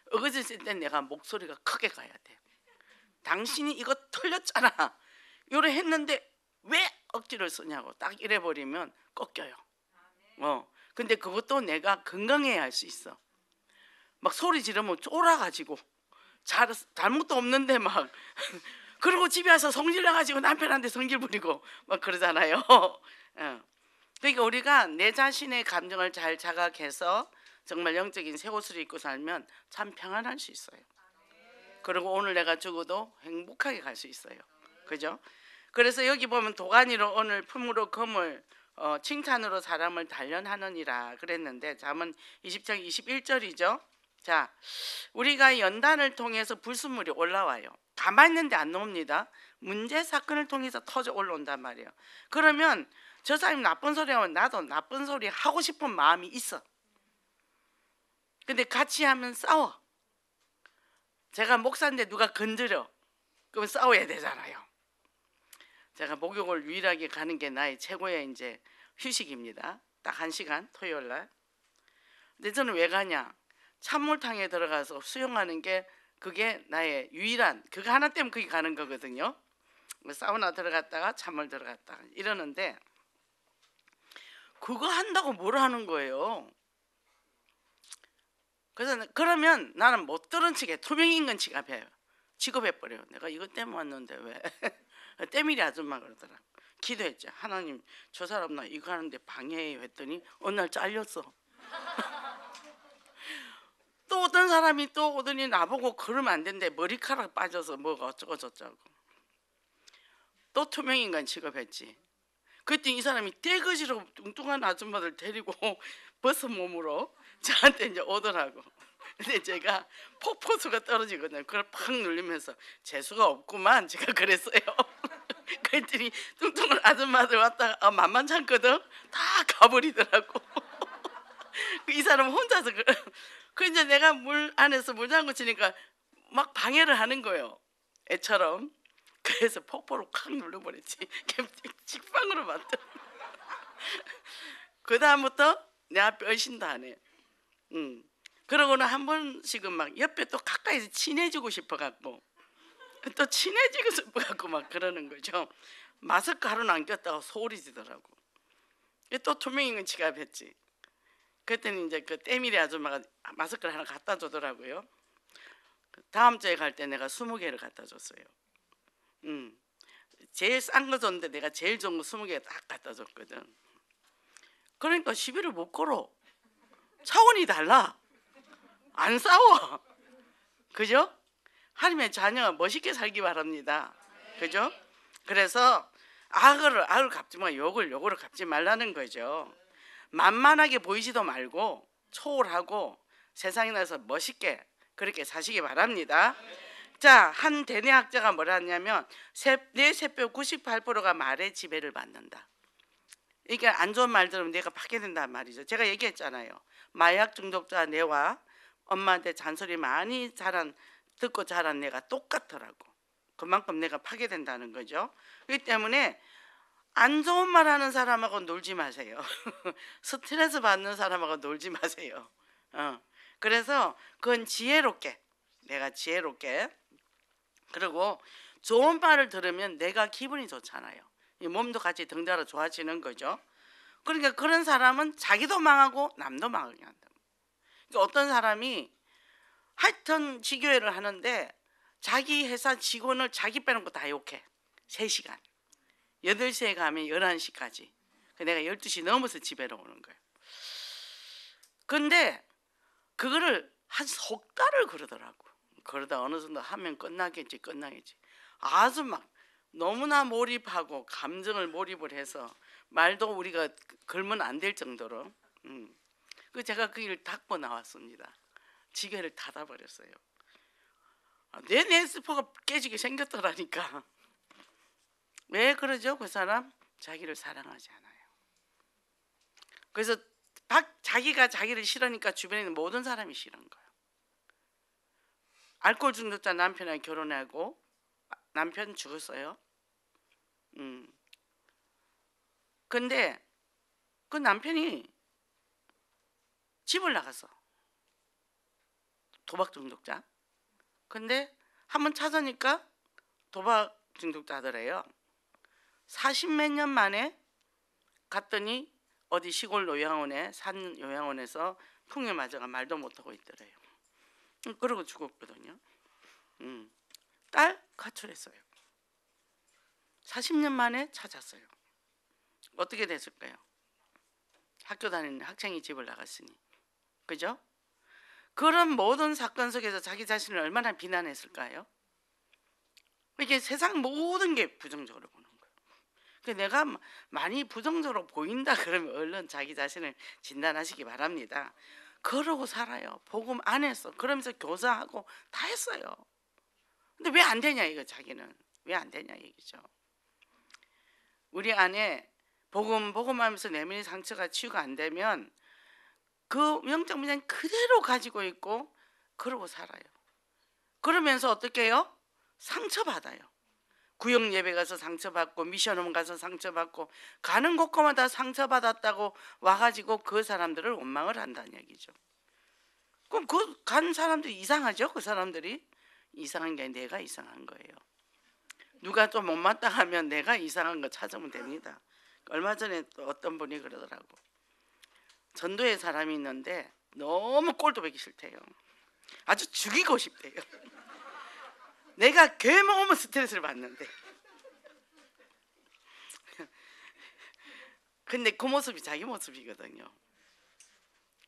의거지를 쓸 땐 내가 목소리가 크게 가야 돼요. 당신이 이거 틀렸잖아. 요래 했는데 왜 억지를 쓰냐고 딱 이래버리면 꺾여요. 근데 그것도 내가 건강해야 할 수 있어. 막 소리 지르면 쫄아가지고 잘못도 없는데 막 그리고 집에 와서 성질 나가지고 남편한테 성질 부리고 막 그러잖아요. 어. 그러니까 우리가 내 자신의 감정을 잘 자각해서 정말 영적인 새 옷을 입고 살면 참 평안할 수 있어요. 그리고 오늘 내가 죽어도 행복하게 갈 수 있어요. 그죠? 그래서 여기 보면 도가니로 오늘 품으로 금을 칭찬으로 사람을 단련하느니라 그랬는데 잠언 20장 21절이죠. 자, 우리가 연단을 통해서 불순물이 올라와요. 가만히 있는데 안 나옵니다. 문제 사건을 통해서 터져 올라온단 말이에요. 그러면 저 사람이 나쁜 소리 하면 나도 나쁜 소리 하고 싶은 마음이 있어. 근데 같이 하면 싸워. 제가 목사인데 누가 건드려. 그럼 싸워야 되잖아요. 제가 목욕을 유일하게 가는 게 나의 최고의 이제 휴식입니다. 딱 1시간 토요일 날. 근데 저는 왜 가냐? 찬물탕에 들어가서 수영하는 게 그게 나의 유일한 그거 하나 때문에 거기 가는 거거든요. 사우나 들어갔다가 찬물 들어갔다가 이러는데 그거 한다고 뭘 하는 거예요. 그래서 그러면 나는 못 들은 척해. 투명인간 취급해버려요. 내가 이것 때문에 왔는데 왜 때밀이 아줌마 그러더라. 기도했죠. 하나님 저 사람 나 이거 하는데 방해해요 했더니 어느 날 잘렸어. 또 어떤 사람이 또 오더니 나보고 그러면 안 된대. 머리카락 빠져서 뭐가 어쩌고 저쩌고. 또 투명인간 취급했지. 그랬더니 이 사람이 떼거지로 뚱뚱한 아줌마들 데리고 버섯 몸으로 저한테 이제 오더라고. 근데 제가 폭포수가 떨어지거든요. 그걸 팍 눌리면서 재수가 없구만 제가 그랬어요. 그랬더니 뚱뚱한 아줌마들 왔다가 만만찮거든. 다 가버리더라고. 이 사람 혼자서 그 이제 내가 물 안에서 물장구 치니까 막 방해를 하는 거예요. 애처럼. 그래서 폭포로 콱 눌러버렸지. 직방으로 만들어. 그 다음부터 내 앞에 얼씬도 안 해. 그러고는 한 번씩은 막 옆에 또 가까이서 친해지고 싶어갖고 또 친해지고 싶어갖고 막 그러는 거죠. 마스크 하루는 안 꼈다고 소리 지더라고. 또 투명인간 지갑했지. 그랬더니 이제 그 때밀이 아줌마가 마스크를 하나 갖다 주더라고요. 다음 주에 갈 때 내가 20개를 갖다 줬어요. 제일 싼 거 줬는데 내가 제일 좋은 거 20개 딱 갖다 줬거든. 그러니까 시비를 못 걸어. 차원이 달라. 안 싸워. 그죠? 하나님의 자녀 멋있게 살기 바랍니다. 그죠? 그래서 악을 갚지 마. 욕을 갚지 말라는 거죠. 만만하게 보이지도 말고 초월하고 세상에 나서 멋있게 그렇게 사시기 바랍니다. 자, 한 대뇌학자가 뭐라 하냐면 내 세포 98%가 말의 지배를 받는다. 이게 안 좋은 말 들으면 내가 받게 된단 말이죠. 제가 얘기했잖아요. 마약 중독자 내와 엄마한테 잔소리 많이 듣고 자란 내가 똑같더라고. 그만큼 내가 파괴된다는 거죠. 그렇기 때문에 안 좋은 말 하는 사람하고 놀지 마세요. 스트레스 받는 사람하고 놀지 마세요. 그래서 그건 내가 지혜롭게 그리고 좋은 말을 들으면 내가 기분이 좋잖아요. 이 몸도 같이 덩달아 좋아지는 거죠. 그러니까 그런 사람은 자기도 망하고 남도 망하게 한다. 그러니까 어떤 사람이 하여튼 지교회를 하는데 자기 회사 직원을 자기 빼는 거 다 욕해. 3시간 8시에 가면 11시까지. 내가 12시 넘어서 집에로 오는 거예요. 근데 그거를 한 석 달을 그러더라고. 그러다 어느 정도 하면 끝나겠지. 아주 막 너무나 몰입하고 감정을 몰입을 해서 말도 우리가 걸면 안 될 정도로 그 제가 그 일을 닦고 나왔습니다. 지게를 닫아버렸어요. 내 뇌세포가 깨지게 생겼더라니까. 왜 그러죠? 그 사람 자기를 사랑하지 않아요. 그래서 자기가 자기를 싫으니까 주변에 있는 모든 사람이 싫은 거예요. 알코올 중독자 남편이랑 결혼하고 남편 죽었어요. 근데 그 남편이 집을 나갔어. 도박 중독자. 근데 한번 찾으니까 도박 중독자더래요. 40몇 년 만에 갔더니 어디 시골 요양원에 산 요양원에서 풍에 맞아가 말도 못하고 있더래요. 그러고 죽었거든요. 딸 가출했어요. 40년 만에 찾았어요. 어떻게 됐을까요? 학교 다니는 학생이 집을 나갔으니. 그죠? 그런 모든 사건 속에서 자기 자신을 얼마나 비난했을까요? 이게 세상 모든 게 부정적으로 보는 거예요. 내가 많이 부정적으로 보인다 그러면 얼른 자기 자신을 진단하시기 바랍니다. 그러고 살아요. 복음 안에서. 그러면서 교사하고 다 했어요. 근데 왜 안 되냐 이거 자기는. 왜 안 되냐 얘기죠. 우리 안에 복음하면서 내면의 상처가 치유가 안 되면 그 영적 문제는 그대로 가지고 있고 그러고 살아요. 그러면서 어떻게 해요? 상처받아요. 구역 예배 가서 상처받고 미션홈 가서 상처받고 가는 곳마다 상처받았다고 와가지고 그 사람들을 원망을 한다는 얘기죠. 그럼 그 간 사람들이 이상하죠? 그 사람들이 이상한 게 아니라 내가 이상한 거예요. 누가 좀 못마땅 하면 내가 이상한 거 찾으면 됩니다. 얼마 전에 또 어떤 분이 그러더라고. 전도에 사람이 있는데 너무 꼴도 보기 싫대요. 아주 죽이고 싶대요. 내가 교회만 오면 스트레스를 받는데. 근데 그 모습이 자기 모습이거든요.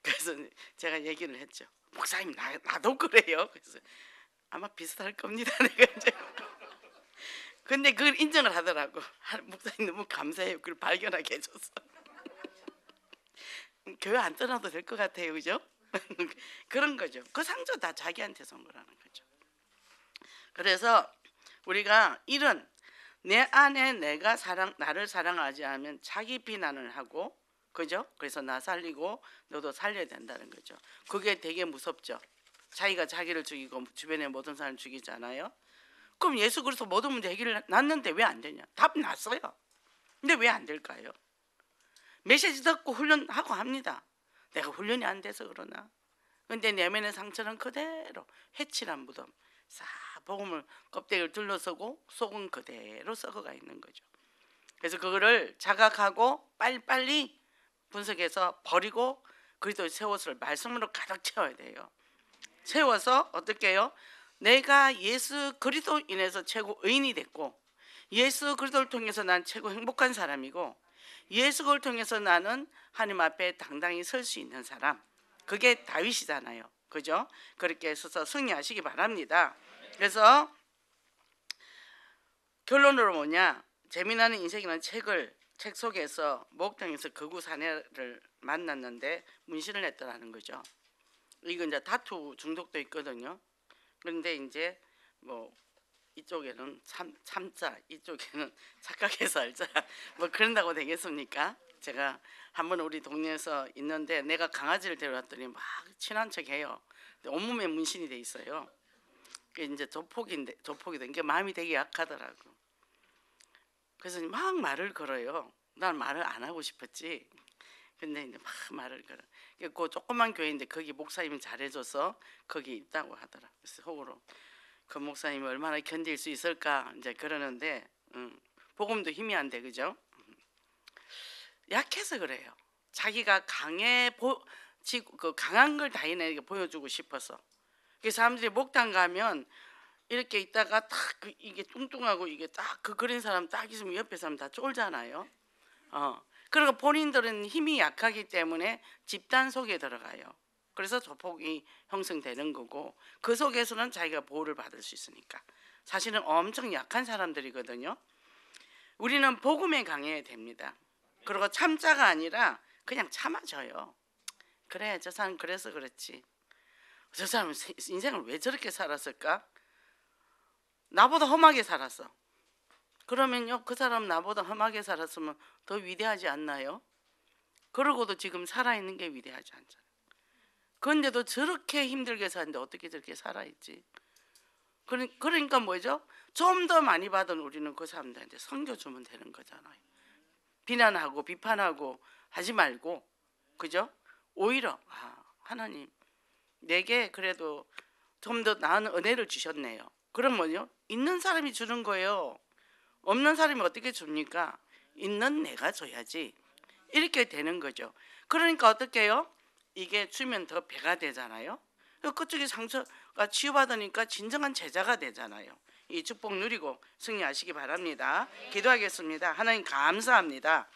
그래서 제가 얘기를 했죠. 목사님 나도 그래요. 그래서 아마 비슷할 겁니다. 내가 이제. 근데 그걸 인정을 하더라고. 목사님 너무 감사해요. 그걸 발견하게 해줘서. 교회 안 떠나도 될 것 같아요. 그죠? 그런 거죠. 그 상처 다 자기한테서 온 거라는 거죠. 그래서 우리가 이런 내 안에 내가 나를 사랑하지 않으면 자기 비난을 하고, 그죠? 그래서 나 살리고 너도 살려야 된다는 거죠. 그게 되게 무섭죠. 자기가 자기를 죽이고 주변의 모든 사람을 죽이잖아요. 그럼 예수 그리스도 모든 문제 해결을 났는데 왜 안 되냐? 답 났어요. 근데 왜 안 될까요? 메시지 듣고 훈련하고 합니다. 내가 훈련이 안 돼서 그러나. 근데 내면의 상처는 그대로 해칠한 무덤, 싹 복음을 껍데기를 둘러서고 속은 그대로 썩어가 있는 거죠. 그래서 그거를 자각하고 빨리빨리 분석해서 버리고 그리스도의 새 옷을 말씀으로 가득 채워야 돼요. 채워서 어떻게 해요? 내가 예수 그리스도 인해서 최고 의인이 됐고, 예수 그리스도를 통해서 난 최고 행복한 사람이고, 예수 그리스도를 통해서 나는 하나님 앞에 당당히 설 수 있는 사람. 그게 다윗이잖아요. 그죠? 그렇게 서서 승리하시기 바랍니다. 그래서 결론으로 뭐냐? 재미나는 인생이라는 책 속에서 목동에서 거구 사내를 만났는데 문신을 했더라는 거죠. 이거 이제 타투 중독도 있거든요. 그런데 이제 뭐 이쪽에는 참자, 이쪽에는 착각해서 알자, 뭐 그런다고 되겠습니까? 제가 한번 우리 동네에서 있는데 내가 강아지를 데려왔더니 막 친한 척해요. 온몸에 문신이 돼 있어요. 이제 조폭이다. 이게 마음이 되게 약하더라고. 그래서 막 말을 걸어요. 난 말을 안 하고 싶었지. 근데 이제 막 말을 걸어. 그 조그만 교회인데 거기 목사님이 잘해줘서 거기 있다고 하더라. 그래서 속으로 그 목사님이 얼마나 견딜 수 있을까 이제 그러는데, 복음도 힘이 안 돼, 그죠? 약해서 그래요. 자기가 강한 걸 다인에게 보여주고 싶어서. 그 사람들이 목당 가면 이렇게 있다가 딱 이게 뚱뚱하고 이게 딱 그린 사람 딱 있으면 옆에 사람 다 쫄잖아요. 그리고 본인들은 힘이 약하기 때문에 집단 속에 들어가요. 그래서 조폭이 형성되는 거고, 그 속에서는 자기가 보호를 받을 수 있으니까. 사실은 엄청 약한 사람들이거든요. 우리는 복음에 강해야 됩니다. 그리고 참자가 아니라 그냥 참아줘요. 그래, 저 사람 그래서 그렇지. 저 사람은 인생을 왜 저렇게 살았을까? 나보다 험하게 살았어. 그러면요, 그 사람 나보다 험하게 살았으면 더 위대하지 않나요? 그러고도 지금 살아있는 게 위대하지 않잖아요. 그런데도 저렇게 힘들게 사는데 어떻게 저렇게 살아있지? 그러니까 뭐죠? 좀 더 많이 받은 우리는 그 사람들한테 섬겨주면 되는 거잖아요. 비난하고 비판하고 하지 말고, 그죠? 오히려 하나님 내게 그래도 좀 더 나은 은혜를 주셨네요. 그럼 뭐요? 있는 사람이 주는 거예요. 없는 사람이 어떻게 줍니까? 있는 내가 줘야지. 이렇게 되는 거죠. 그러니까 어떻게 해요? 이게 주면 더 배가 되잖아요. 그쪽이 상처가 치유받으니까 진정한 제자가 되잖아요. 이 축복 누리고 승리하시기 바랍니다. 기도하겠습니다. 하나님 감사합니다.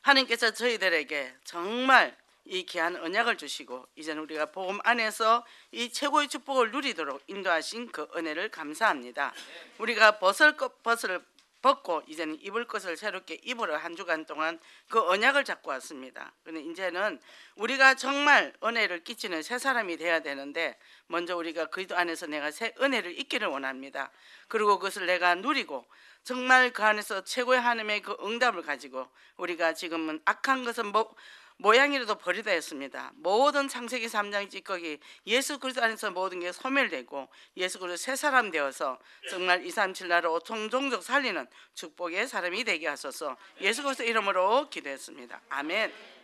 하나님께서 저희들에게 정말 이 귀한 언약을 주시고 이제는 우리가 복음 안에서 이 최고의 축복을 누리도록 인도하신 그 은혜를 감사합니다. 우리가 벗을 것을 벗고 이제는 입을 것을 새롭게 입으러 한 주간 동안 그 언약을 잡고 왔습니다. 그런데 이제는 우리가 정말 은혜를 끼치는 새 사람이 되어야 되는데 먼저 우리가 그리스도 안에서 내가 새 은혜를 잊기를 원합니다. 그리고 그것을 내가 누리고 정말 그 안에서 최고의 하나님의 그 응답을 가지고 우리가 지금은 악한 것은 모양이라도 버리다 했습니다. 모든 창세기 3장 찌꺼기 예수 그리스도 안에서 모든 게 소멸되고 예수 그리스도 새 사람 되어서 정말 237 나라 오통 종족 살리는 축복의 사람이 되게 하소서. 예수 그리스도 이름으로 기도했습니다. 아멘.